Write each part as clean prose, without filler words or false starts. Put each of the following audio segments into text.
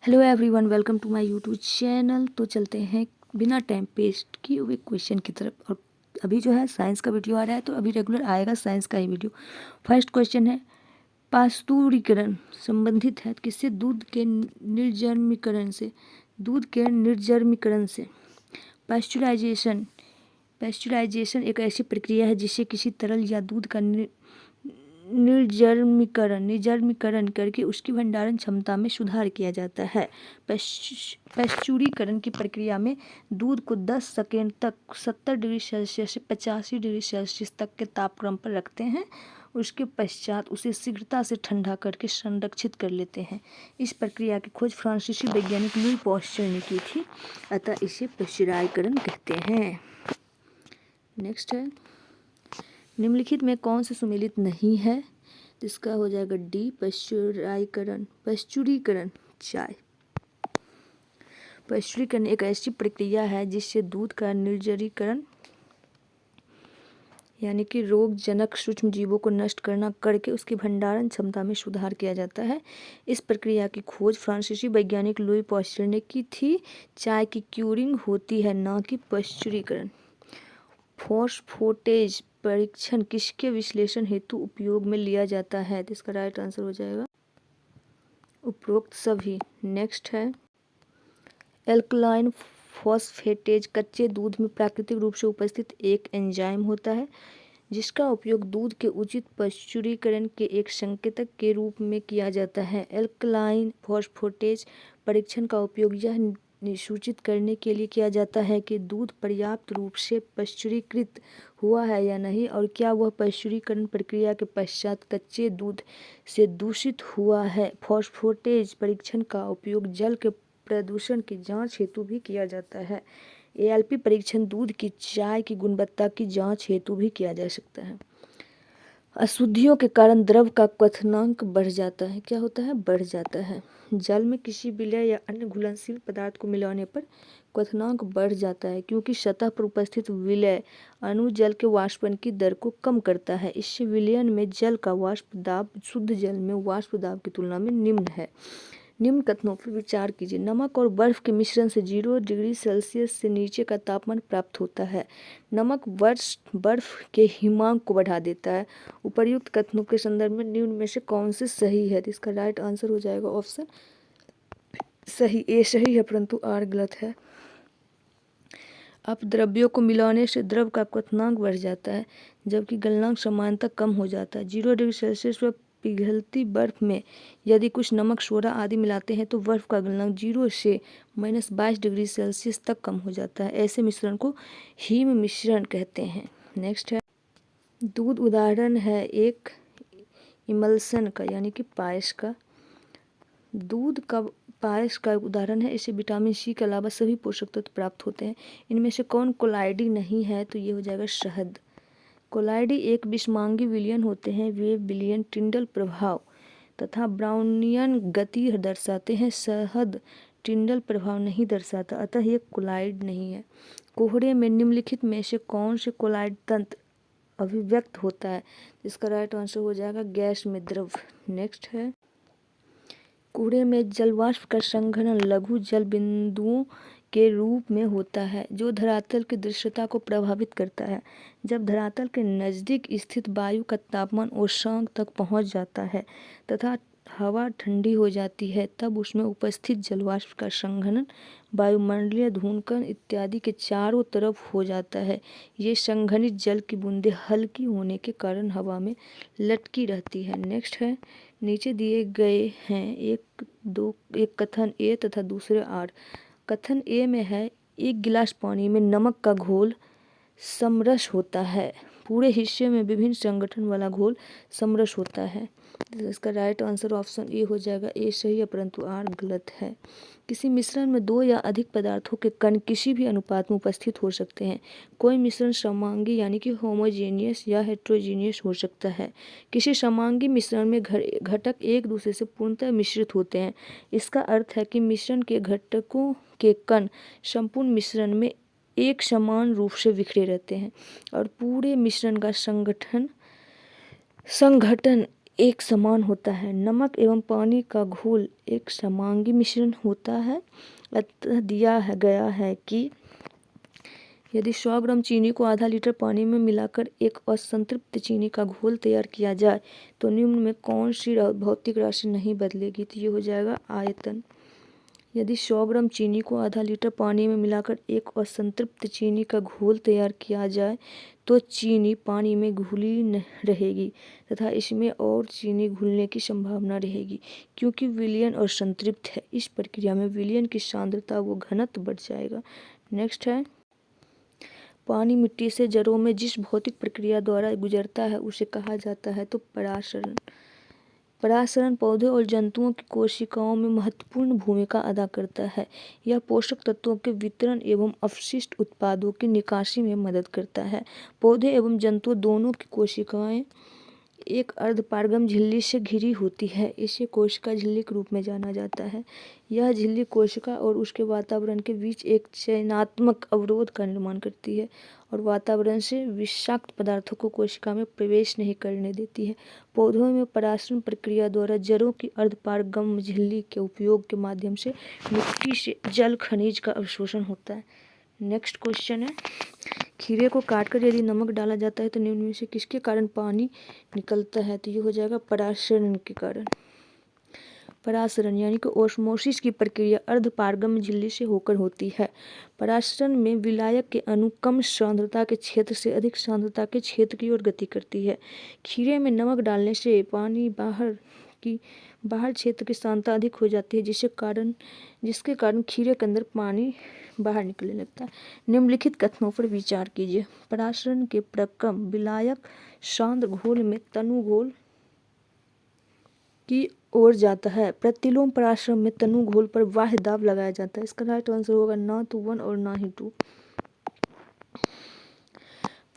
Hello everyone, welcome to my YouTube channel. तो चलते हैं बिना टाइम वेस्ट किए हुए क्वेश्चन की तरफ। और अभी जो है साइंस का वीडियो आ रहा है, तो अभी रेगुलर आएगा साइंस का ही वीडियो। फर्स्ट क्वेश्चन है, पास्तुरीकरण संबंधित है किससे? दूध के निर्जमीकरण से। पास्चुराइजेशन एक ऐसी प्रक्रिया है जिससे किसी तरल या दूध का निर्जमीकरण करके उसकी भंडारण क्षमता में सुधार किया जाता है। पाश्चुरीकरण की प्रक्रिया में दूध को 10 सेकेंड तक 70 डिग्री सेल्सियस से 85 डिग्री सेल्सियस तक के तापक्रम पर रखते हैं। उसके पश्चात उसे शीघ्रता से ठंडा करके संरक्षित कर लेते हैं। इस प्रक्रिया की खोज फ्रांसीसी वैज्ञानिक लुई पास्चर ने की थी, अतः इसे पाश्चुराइजकरण कहते हैं। नेक्स्ट है, निम्नलिखित में कौन से सुमेलित नहीं है? तो इसका हो जाएगा डी, पाश्चुरीकरण। पाश्चुरीकरण एक ऐसी प्रक्रिया है जिससे दूध का निर्जलीकरण यानी कि रोगजनक सूक्ष्म जीवों को नष्ट करके उसकी भंडारण क्षमता में सुधार किया जाता है। इस प्रक्रिया की खोज फ्रांसीसी वैज्ञानिक लुई पास्चर ने की थी। चाय की क्यूरिंग होती है, ना कि पाश्चुरीकरण। फॉस्फेटेज परीक्षण किसके विश्लेषण हेतु उपयोग में लिया जाता है? तो इसका राइट आंसर हो जाएगा उपरोक्त सभी। नेक्स्ट है, एल्कलाइन फॉस्फेटेज कच्चे दूध में प्राकृतिक रूप से उपस्थित एक एंजाइम होता है जिसका उपयोग दूध के उचित पाश्चुरीकरण के एक संकेतक के रूप में किया जाता है। एल्कलाइन फॉस्फेटेज परीक्षण का उपयोग यह निश्चित करने के लिए किया जाता है कि दूध पर्याप्त रूप से पाश्चुरीकृत हुआ है या नहीं, और क्या वह पाश्चुरीकरण प्रक्रिया के पश्चात कच्चे दूध से दूषित हुआ है। फॉस्फेटेज परीक्षण का उपयोग जल के प्रदूषण की जांच हेतु भी किया जाता है। एएलपी परीक्षण दूध की चाय की गुणवत्ता की जांच हेतु भी किया जा सकता है। अशुद्धियों के कारण द्रव का क्वथनांक बढ़ जाता है। क्या होता है? बढ़ जाता है। जल में किसी विलय या अन्य घुलनशील पदार्थ को मिलाने पर क्वथनांक बढ़ जाता है, क्योंकि सतह पर उपस्थित विलय अणु जल के वाष्पन की दर को कम करता है। इससे विलयन में जल का वाष्प दाब शुद्ध जल में वाष्प दाब की तुलना में निम्न है। निम्न कथनों पर विचार कीजिए। नमक और बर्फ के मिश्रण से 0 डिग्री सेल्सियस से नीचे का तापमान प्राप्त होता है। नमक बर्फ के हिमांक को बढ़ा देता है। उपर्युक्त कथनों के संदर्भ में निम्न में से कौन से सही है? तो इसका राइट आंसर हो जाएगा ऑप्शन सही। ए सही है परंतु आर गलत है। अपद्रव्यों को मिलाने से द्रव का क्वथनांक बढ़ जाता है, जबकि गलनांक सामान्यतः कम हो जाता है। 0 डिग्री सेल्सियस पर पिघलती बर्फ में यदि कुछ नमक, सोडा आदि मिलाते हैं तो बर्फ का गलनांक 0 से -22 डिग्री सेल्सियस तक कम हो जाता है। ऐसे मिश्रण को हिम मिश्रण कहते हैं। नेक्स्ट है, दूध उदाहरण है एक इमल्सन का यानी कि पायस का। दूध का पायस का उदाहरण है। इसे विटामिन सी के अलावा सभी पोषक तत्व प्राप्त होते हैं। इनमें से कौन कोलाइडी नहीं है? तो ये हो जाएगा शहद। कोलाइडी एक विषमांगी विलयन होते हैं। वे विलयन टिंडल प्रभाव तथा ब्राउनियन गति दर्शाते हैं। शहद टिंडल प्रभाव नहीं दर्शाता, अतः ये कोलाइड नहीं है। कोहरे में निम्नलिखित में से कौन से कोलाइड तंत्र अभिव्यक्त होता है? इसका राइट आंसर हो जाएगा गैस में द्रव। नेक्स्ट है, कोहरे में जलवाष्प का संघनन लघु जल बिंदुओं के रूप में होता है, जो धरातल की दृश्यता को प्रभावित करता है। जब धरातल के नज़दीक स्थित वायु का तापमान उष्मांक तक पहुंच जाता है तथा हवा ठंडी हो जाती है, तब उसमें उपस्थित जलवाष्प का संघनन वायुमंडलीय धूलकण इत्यादि के चारों तरफ हो जाता है। ये संघनित जल की बूंदें हल्की होने के कारण हवा में लटकी रहती है। नेक्स्ट है, नीचे दिए गए हैं एक कथन ए तथा दूसरे आर। कथन ए में है, एक गिलास पानी में नमक का घोल समरस होता है। पूरे हिस्से में विभिन्न संगठन वाला घोल समरस होता है। तो इसका राइट आंसर ऑप्शन ए हो जाएगा। ए सही है परंतु आर गलत है। किसी मिश्रण में 2 या अधिक पदार्थों के कण किसी भी अनुपात में उपस्थित हो सकते हैं। कोई मिश्रण समांगी यानी कि होमोजेनियस या हेट्रोजीनियस हो सकता है। किसी समांगी मिश्रण में घटक एक दूसरे से पूर्णतः मिश्रित होते हैं। इसका अर्थ है कि मिश्रण के घटकों के कण संपूर्ण मिश्रण में एक समान रूप से बिखरे रहते हैं और पूरे मिश्रण का संगठन एक समान होता है। नमक एवं पानी का घोल एक समांगी मिश्रण होता है। अतः दिया गया है कि यदि 100 ग्राम चीनी को आधा लीटर पानी में मिलाकर एक असंतृप्त चीनी का घोल तैयार किया जाए तो निम्न में कौन सी भौतिक राशि नहीं बदलेगी? तो ये हो जाएगा आयतन। यदि 100 ग्राम चीनी को आधा लीटर पानी में मिलाकर एक असंतृप्त चीनी का घोल तैयार किया जाए तो चीनी पानी में घुली रहेगी तथा इसमें और चीनी घुलने की संभावना रहेगी क्योंकि विलयन और संतृप्त है। इस प्रक्रिया में विलयन की सांद्रता व घनत्व बढ़ जाएगा। नेक्स्ट है, पानी मिट्टी से जड़ों में जिस भौतिक प्रक्रिया द्वारा गुजरता है उसे कहा जाता है तो परासरण। परासरण पौधे और जंतुओं की कोशिकाओं में महत्वपूर्ण भूमिका अदा करता है। यह पोषक तत्वों के वितरण एवं अपशिष्ट उत्पादों की निकासी में मदद करता है। पौधे एवं जंतुओं दोनों की कोशिकाएं एक अर्धपारगम झिल्ली से घिरी होती है। इसे कोशिका झिल्ली के रूप में जाना जाता है। यह झिल्ली कोशिका और उसके वातावरण के बीच एक चयनात्मक अवरोध का निर्माण करती है और वातावरण से विषाक्त पदार्थों को कोशिका में प्रवेश नहीं करने देती है। पौधों में परासरण प्रक्रिया द्वारा जड़ों की अर्धपारगम झिल्ली के उपयोग के माध्यम से मिट्टी से जल खनिज का अवशोषण होता है। नेक्स्ट क्वेश्चन है, खीरे को काटकर यदि नमक डाला जाता है तो निम्न में से किसके कारण पानी निकलता है? तो ये हो जाएगा परासरण के कारण। परासरण यानी कि ओस्मोसिस की प्रक्रिया अर्धपारगम झिल्ली से होकर होती है। परासरण में विलायक के अणु कम सांद्रता के क्षेत्र से अधिक सांद्रता के क्षेत्र की ओर गति करती है। खीरे में नमक डालने से पानी बाहर क्षेत्र की सांद्रता अधिक हो जाती है जिसके कारण खीरे के अंदर पानी बाहर निकलने लगता है। निम्नलिखित कथनों पर विचार कीजिए। परासरण के प्रक्रम विलायक सांद्र घोल में तनु घोल की ओर जाता है। प्रतिलोम परासरण में तनु घोल पर बाह्य दाब लगाया जाता है। इसका राइट आंसर होगा ना तो 1 और ना ही 2।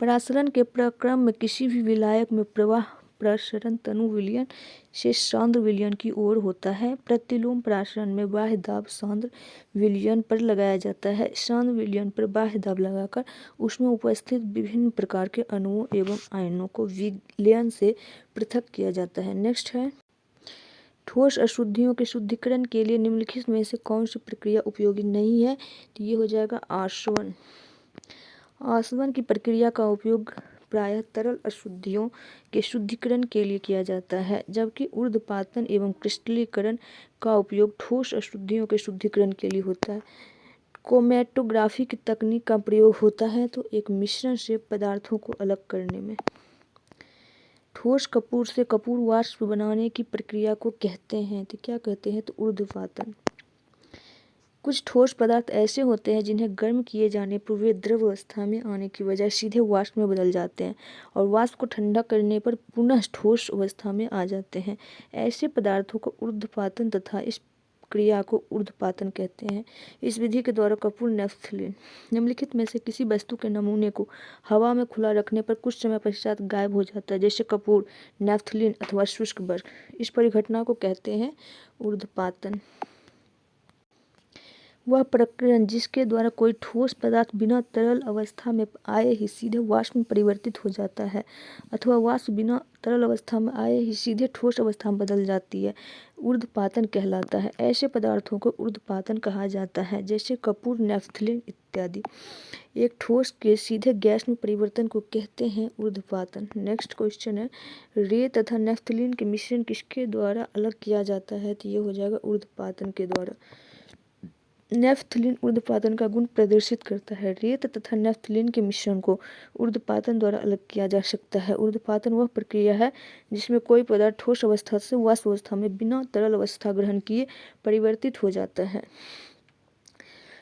परासरण के प्रक्रम में किसी भी विलायक में प्रवाह प्रसरण तनु विलयन से सांद्र विलयन की ओर होता है। प्रतिलोम परासरण में बाह्य दाब सांद्र विलयन पर लगाया जाता है। सांद्र विलयन पर बाह्य दाब लगाकर उसमें उपस्थित विभिन्न प्रकार के अणुओं एवं आयनों को विलयन से पृथक किया जाता है। नेक्स्ट है, ठोस अशुद्धियों के शुद्धिकरण के लिए निम्नलिखित में से कौन सी प्रक्रिया उपयोगी नहीं है? तो ये हो जाएगा आसवन। आसवन की प्रक्रिया का उपयोग प्रायः तरल अशुद्धियों के शुद्धिकरण के लिए किया जाता है जबकि ऊर्ध्वपातन एवं क्रिस्टलीकरण का उपयोग ठोस अशुद्धियों के शुद्धिकरण के लिए होता है। क्रोमैटोग्राफी की तकनीक का प्रयोग होता है तो एक मिश्रण से पदार्थों को अलग करने में। ठोस कपूर से कपूर वाष्प बनाने की प्रक्रिया को कहते हैं तो क्या कहते हैं? तो ऊर्ध्वपातन। कुछ ठोस पदार्थ ऐसे होते हैं जिन्हें गर्म किए जाने पर वे द्रव अवस्था में आने की बजाय सीधे वाष्प में बदल जाते हैं और वाष्प को ठंडा करने पर पुनः ठोस अवस्था में आ जाते हैं। ऐसे पदार्थों को ऊर्ध्वपातन तथा इस क्रिया को ऊर्ध्वपातन कहते हैं। इस विधि के द्वारा कपूर नेफ्थलीन निम्नलिखित में से किसी वस्तु के नमूने को हवा में खुला रखने पर कुछ समय पश्चात गायब हो जाता है जैसे कपूर, नेफ्थलीन अथवा शुष्क बर्फ। इस परिघटना को कहते हैं ऊर्ध्वपातन। वह प्रक्रिया जिसके द्वारा कोई ठोस पदार्थ बिना तरल अवस्था में आए ही सीधे वाष्प में परिवर्तित हो जाता है अथवा वाष्प बिना तरल अवस्था में आए ही सीधे ठोस अवस्था में बदल जाती है, ऊर्ध्वपातन कहलाता है। ऐसे पदार्थों को ऊर्ध्वपातन कहा जाता है जैसे कपूर, नेफ्थलीन इत्यादि। एक ठोस के सीधे गैस में परिवर्तन को कहते हैं ऊर्ध्वपातन। नेक्स्ट क्वेश्चन है, रे तथा नेफ्थलीन के मिश्रण किसके द्वारा अलग किया जाता है? तो ये हो जाएगा ऊर्ध्वपातन के द्वारा। नेफ्थलीन ऊर्ध्वपातन का गुण प्रदर्शित करता है। रेत तथा नेफ्थलीन के मिश्रण को ऊर्ध्वपातन द्वारा अलग किया जा सकता है। ऊर्ध्वपातन वह प्रक्रिया है जिसमें कोई पदार्थ ठोस अवस्था से वाष्प अवस्था में बिना तरल अवस्था ग्रहण किए परिवर्तित हो जाता है।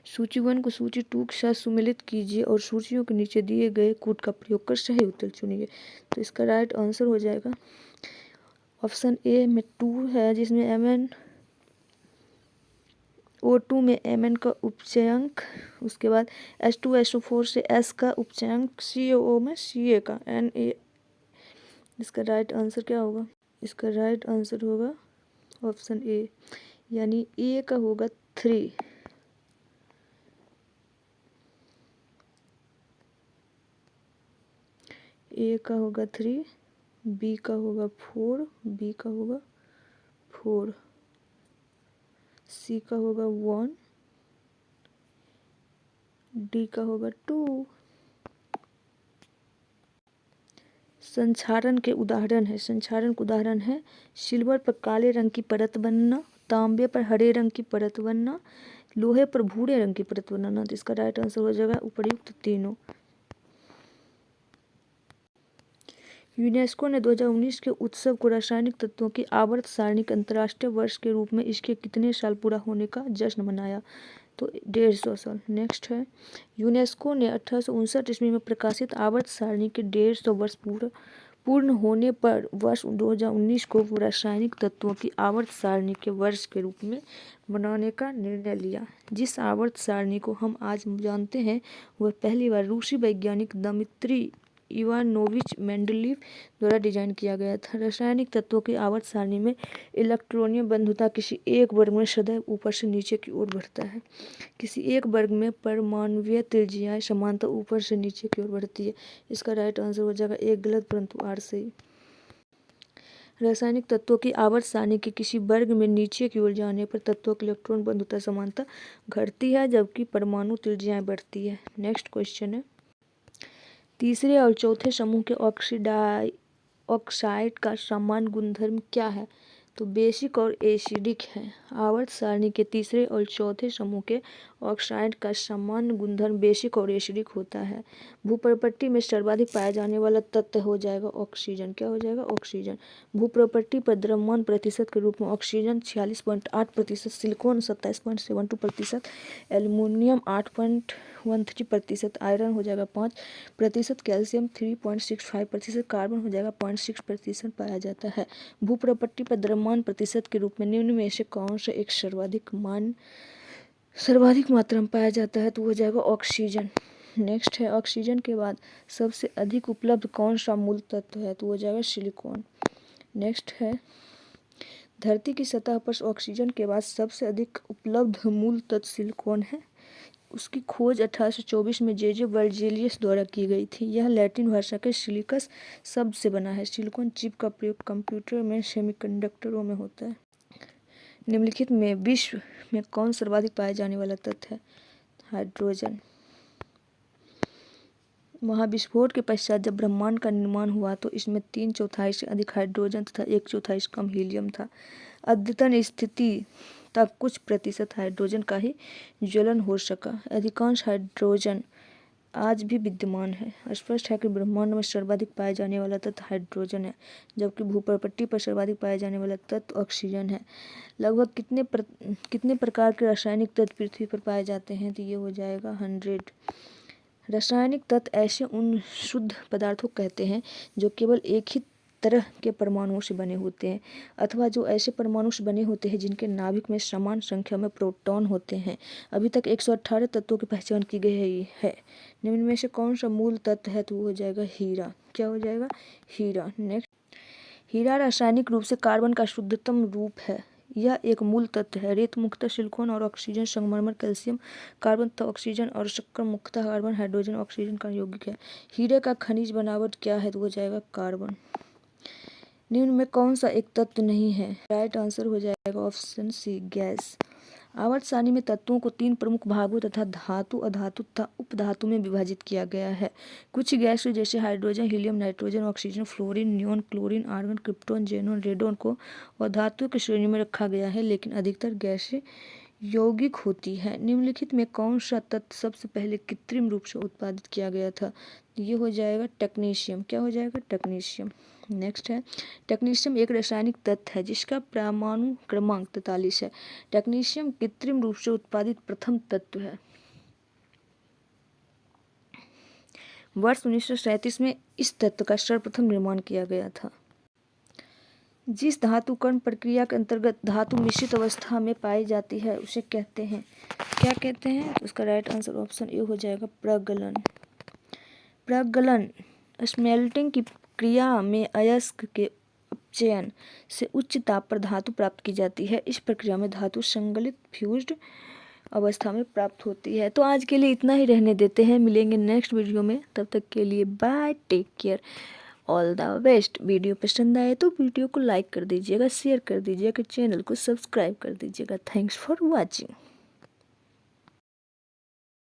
सूची 1 को सूची 2 के साथ सुमेलित कीजिए और सूचियों के नीचे दिए गए कूट का प्रयोग कर सही उत्तर चुनिए। तो इसका राइट आंसर हो जाएगा ऑप्शन ए में 2 है जिसमें O2 में Mn का उपचयांक, उसके बाद H2SO4 से S का उपचयांक, CaO में Ca का Na। इसका राइट आंसर क्या होगा? इसका राइट आंसर होगा ऑप्शन ए यानी ए का होगा 3। ए का होगा 3, बी का होगा 4, बी का होगा 4, सी का होगा 1, डी का होगा 2। संक्षारण के उदाहरण है, संक्षारण के उदाहरण है सिल्वर पर काले रंग की परत बनना, तांबे पर हरे रंग की परत बनना, लोहे पर भूरे रंग की परत बनाना। तो इसका राइट आंसर हो जाएगा उपर्युक्त तीनों। यूनेस्को ने 2019 के उत्सव को रासायनिक तत्वों की आवर्त सारणी के अंतर्राष्ट्रीय वर्ष के रूप में इसके कितने साल पूरा होने का जश्न मनाया? तो 150 साल। नेक्स्ट है यूनेस्को ने 1859 ईस्वी में प्रकाशित आवर्त सारणी के 150 वर्ष पूर्ण होने पर वर्ष 2019 को रासायनिक तत्वों की आवर्त सारणी के वर्ष के रूप में मनाने का निर्णय लिया। जिस आवर्त सारणी को हम आज जानते हैं वह पहली बार रूसी वैज्ञानिक दमित्री इवानोविच मेंडलीव द्वारा डिजाइन किया गया था। रासायनिक तत्वों की आवर्त सारणी में इलेक्ट्रॉनीय बंधुता किसी एक वर्ग में सदैव ऊपर से नीचे की ओर बढ़ता है। किसी एक वर्ग में परमाणुवीय त्रिज्याएं समानता ऊपर से नीचे की ओर बढ़ती है। इसका राइट आंसर हो जाएगा एक गलत परंतु 8 सही। रासायनिक तत्वों की आवर्त सारणी के किसी वर्ग में नीचे की ओर जाने पर तत्वों की इलेक्ट्रॉन बंधुता समानता घटती है जबकि परमाणु त्रिज्याएं बढ़ती है। नेक्स्ट क्वेश्चन है तीसरे और चौथे समूह के ऑक्साइड का सामान्य गुणधर्म क्या है? तो बेसिक और एसिडिक है। आवर्त सारणी के तीसरे और चौथे समूह के ऑक्साइड का सामान्य गुणधर्म बेसिक और एसिडिक होता है। भूप्रपट्टी में सर्वाधिक पाया जाने वाला तत्व हो जाएगा ऑक्सीजन। क्या हो जाएगा? ऑक्सीजन। भूप्रपट्टी पर द्रव्यमान प्रतिशत के रूप में ऑक्सीजन 46.8%, सिलिकॉन 27.72%, एल्युमिनियम 8.13%, आयरन हो जाएगा 5%, कैल्शियम 3.65%, कार्बन हो जाएगा 0.6% पाया जाता है। भूप्रपट्टी पर द्रव्यमान प्रतिशत के रूप में निम्न में से कौन सा एक सर्वाधिक मात्रा में पाया जाता है? तो हो जाएगा ऑक्सीजन। नेक्स्ट है ऑक्सीजन के बाद सबसे अधिक उपलब्ध कौन सा मूल तत्व है? तो हो जाएगा सिलिकॉन। नेक्स्ट है धरती की सतह पर ऑक्सीजन के बाद सबसे अधिक उपलब्ध मूल तत्व सिलिकॉन है। उसकी खोज 1824 में जे वर्जिलियस द्वारा की गई थी। यह लैटिन भाषा के सिलिकस शब्द से बना है। सिलिकॉन चिप का प्रयोग कंप्यूटर में सेमीकंडक्टरों में होता है। निम्नलिखित में विश्व में कौन सर्वाधिक पाया जाने वाला तत्व है? हाइड्रोजन। महाविस्फोट के पश्चात जब ब्रह्मांड का निर्माण हुआ तो इसमें 3/4 से अधिक हाइड्रोजन तथा 1/4 से कम हीलियम था। अद्यतन स्थिति तक कुछ प्रतिशत हाइड्रोजन का ही ज्वलन हो सका। अधिकांश हाइड्रोजन आज भी विद्यमान है। स्पष्ट है कि ब्रह्मांड में सर्वाधिक पाया जाने वाला तत्व हाइड्रोजन है जबकि भूप्रपट्टी पर सर्वाधिक पाया जाने वाला तत्व ऑक्सीजन है। लगभग कितने प्रकार के रासायनिक तत्व पृथ्वी पर पाए जाते हैं? तो ये हो जाएगा 100। रासायनिक तत्व ऐसे उन शुद्ध पदार्थों कहते हैं जो केवल एक ही तरह के परमाणुओं से बने होते हैं अथवा जो ऐसे परमाणु से बने होते हैं जिनके नाभिक में समान संख्या में प्रोटॉन होते हैं। अभी तक 118 तत्वों की पहचान की गई है। निम्न में से कौन सा मूल तत्व है? तो वो हो जाएगा हीरा। क्या हो जाएगा? हीरा। नेक्स्ट हीरा रासायनिक रूप से कार्बन का शुद्धतम रूप है। यह एक मूल तत्व है। रेत मुख्यतः सिलिकॉन और ऑक्सीजन, संगमरमर कैल्शियम कार्बन तथा ऑक्सीजन और शक्कर मुख्यतः कार्बन हाइड्रोजन ऑक्सीजन का यौगिक है। हीरे का खनिज बनावट क्या है? तो हो जाएगा कार्बन। निम्न में कौन सा एक तत्व नहीं है? राइट आंसर हो जाएगा ऑप्शन सी गैस। आवर्त सारणी में तत्वों को 3 प्रमुख भागों तथा धातु, अधातु तथा उपधातु में विभाजित किया गया है। कुछ गैसें जैसे hydrogen, helium, nitrogen, oxygen, fluorine, neon, chlorine, argon, krypton, xenon, radon को अधातु की श्रेणी में रखा गया है लेकिन अधिकतर गैसें यौगिक होती है। निम्नलिखित में कौन सा तत्व सबसे पहले कृत्रिम रूप से उत्पादित किया गया था? ये हो जाएगा टेक्नीशियम। क्या हो जाएगा? टेक्नीशियम। नेक्स्ट है टेक्नीशियम एक रासायनिक तत्व है जिसका परमाणु क्रमांक 43 है। टेक्नीशियम कृत्रिम रूप से उत्पादित प्रथम तत्व है। वर्ष 1937 में इस तत्व का सर्वप्रथम निर्माण किया गया था। जिस धातुकरण प्रक्रिया के अंतर्गत धातु मिश्रित अवस्था में पाई जाती है उसे कहते हैं, क्या कहते हैं? तो उसका राइट आंसर ऑप्शन ए हो जाएगा प्रगलन। प्रगलन स्मेल्टिंग की क्रिया में अयस्क के अपचयन से उच्च ताप पर धातु प्राप्त की जाती है। इस प्रक्रिया में धातु संगलित फ्यूज्ड अवस्था में प्राप्त होती है। तो आज के लिए इतना ही रहने देते हैं। मिलेंगे नेक्स्ट वीडियो में। तब तक के लिए bye, take care. All the best. Video पसंद आए तो वीडियो को लाइक कर दीजिएगा, शेयर कर दीजिएगा, चैनल को सब्सक्राइब कर दीजिएगा। Thanks for watching.